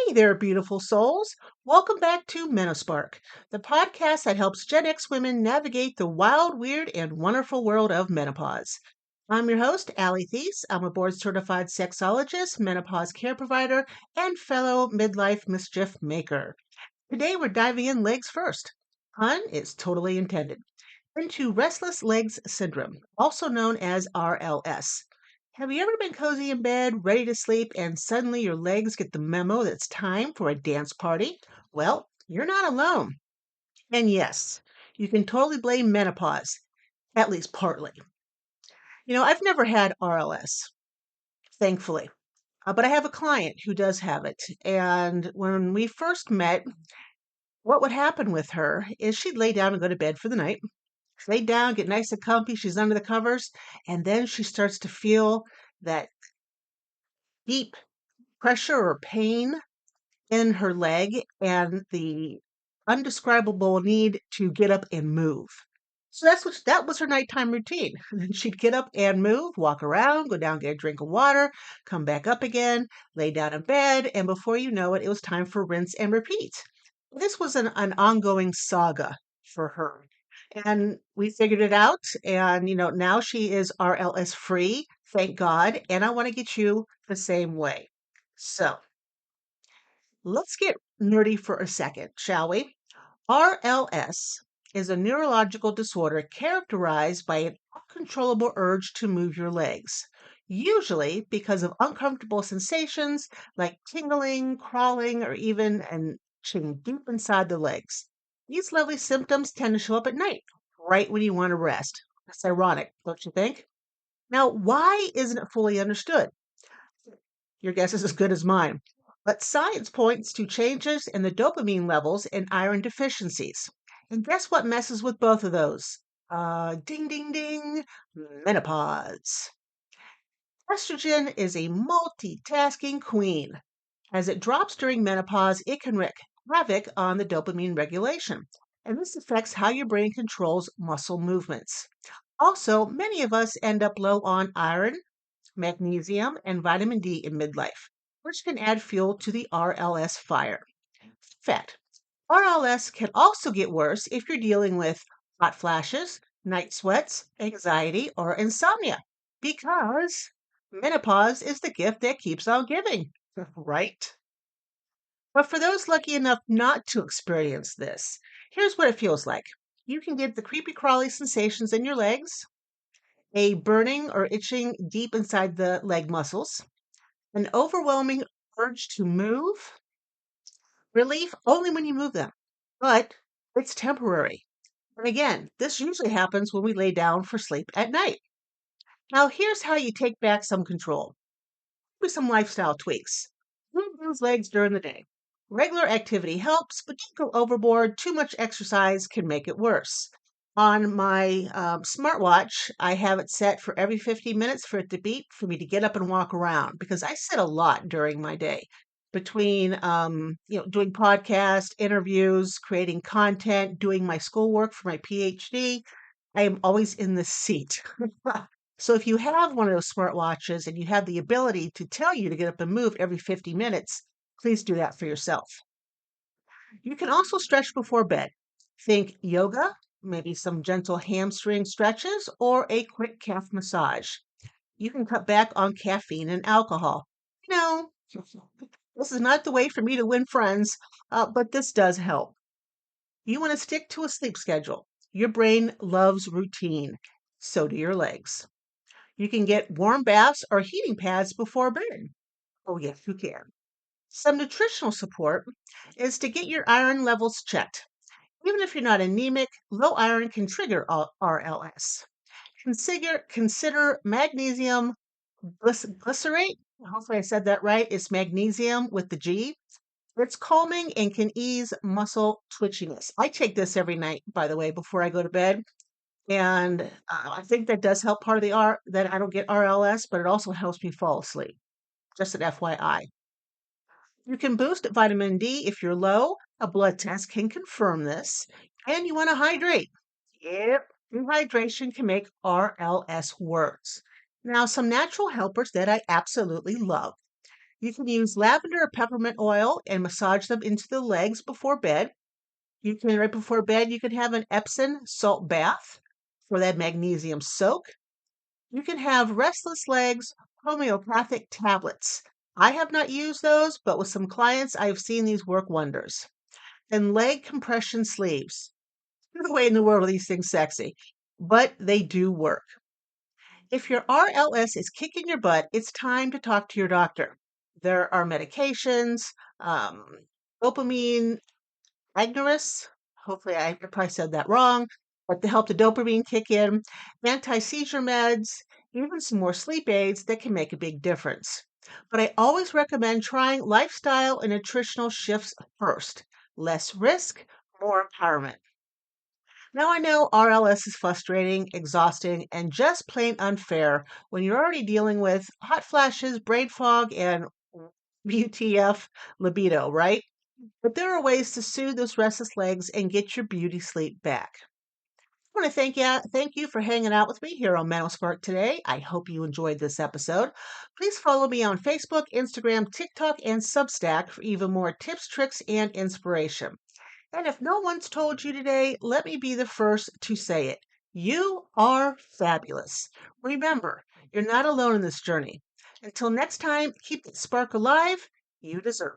Hey there, beautiful souls. Welcome back to MenoSpark, the podcast that helps Gen X women navigate the wild, weird, and wonderful world of menopause. I'm your host, Allie Thies. I'm a board certified sexologist, menopause care provider, and fellow midlife mischief maker. Today we're diving in legs first. Pun is totally intended into restless legs syndrome, also known as RLS. Have you ever been cozy in bed, ready to sleep, and suddenly your legs get the memo that it's time for a dance party? Well, you're not alone. And yes, you can totally blame menopause, at least partly. I've never had RLS, thankfully, but I have a client who does have it. And when we first met, what would happen with her is she'd lay down and go to bed for the night. Lay down, get nice and comfy. She's under the covers. And then she starts to feel that deep pressure or pain in her leg and the undescribable need to get up and move. So that was her nighttime routine. And then she'd get up and move, walk around, go down, get a drink of water, come back up again, lay down in bed, and before you know it, it was time for rinse and repeat. This was an ongoing saga for her. And we figured it out. And, now she is RLS free, thank God. And I want to get you the same way. So let's get nerdy for a second, shall we? RLS is a neurological disorder characterized by an uncontrollable urge to move your legs, usually because of uncomfortable sensations like tingling, crawling, or even an itching deep inside the legs. These lovely symptoms tend to show up at night, right when you want to rest. That's ironic, don't you think? Now, why isn't it fully understood? Your guess is as good as mine. But science points to changes in the dopamine levels in iron deficiencies. And guess what messes with both of those? Ding, ding, ding, menopause. Estrogen is a multitasking queen. As it drops during menopause, it can wreak havoc on the dopamine regulation. And this affects how your brain controls muscle movements. Also, many of us end up low on iron, magnesium, and vitamin D in midlife, which can add fuel to the RLS fire. Fact: RLS can also get worse if you're dealing with hot flashes, night sweats, anxiety, or insomnia, because menopause is the gift that keeps on giving, right? But for those lucky enough not to experience this, here's what it feels like. You can get the creepy crawly sensations in your legs, a burning or itching deep inside the leg muscles, an overwhelming urge to move, relief only when you move them, but it's temporary. And again, this usually happens when we lay down for sleep at night. Now, here's how you take back some control with some lifestyle tweaks. Move those legs during the day. Regular activity helps, but don't go overboard. Too much exercise can make it worse. On my smartwatch, I have it set for every 50 minutes for it to beep for me to get up and walk around because I sit a lot during my day between doing podcast interviews, creating content, doing my schoolwork for my PhD. I am always in the seat. So if you have one of those smartwatches and you have the ability to tell you to get up and move every 50 minutes, please do that for yourself. You can also stretch before bed. Think yoga, maybe some gentle hamstring stretches, or a quick calf massage. You can cut back on caffeine and alcohol. You know, this is not the way for me to win friends, but this does help. You want to stick to a sleep schedule. Your brain loves routine. So do your legs. You can get warm baths or heating pads before bed. Oh, yes, you can. Some nutritional support is to get your iron levels checked. Even if you're not anemic, low iron can trigger RLS. Consider magnesium glycerate. Hopefully, I said that right. It's magnesium with the G. It's calming and can ease muscle twitchiness. I take this every night, by the way, before I go to bed. And I think that does help part of the R that I don't get RLS, but it also helps me fall asleep. Just an FYI. You can boost vitamin D if you're low. A blood test can confirm this. And you want to hydrate. Yep, dehydration can make RLS worse. Now, some natural helpers that I absolutely love. You can use lavender or peppermint oil and massage them into the legs before bed. You can, right before bed, you can have an Epsom salt bath for that magnesium soak. You can have restless legs homeopathic tablets. I have not used those, but with some clients, I've seen these work wonders. And leg compression sleeves. No way in the world are these things sexy, but they do work. If your RLS is kicking your butt, it's time to talk to your doctor. There are medications, um, dopamine agonist. Hopefully, I probably said that wrong, but to help the dopamine kick in, anti-seizure meds, even some more sleep aids that can make a big difference. But I always recommend trying lifestyle and nutritional shifts first. Less risk, more empowerment. Now I know RLS is frustrating, exhausting, and just plain unfair when you're already dealing with hot flashes, brain fog, and WTF libido, right? But there are ways to soothe those restless legs and get your beauty sleep back. I want to thank you for hanging out with me here on MenoSpark today. I hope you enjoyed this episode. Please follow me on Facebook, Instagram, TikTok, and Substack for even more tips, tricks, and inspiration. And if no one's told you today, let me be the first to say it. You are fabulous. Remember, you're not alone in this journey. Until next time, keep the spark alive. You deserve.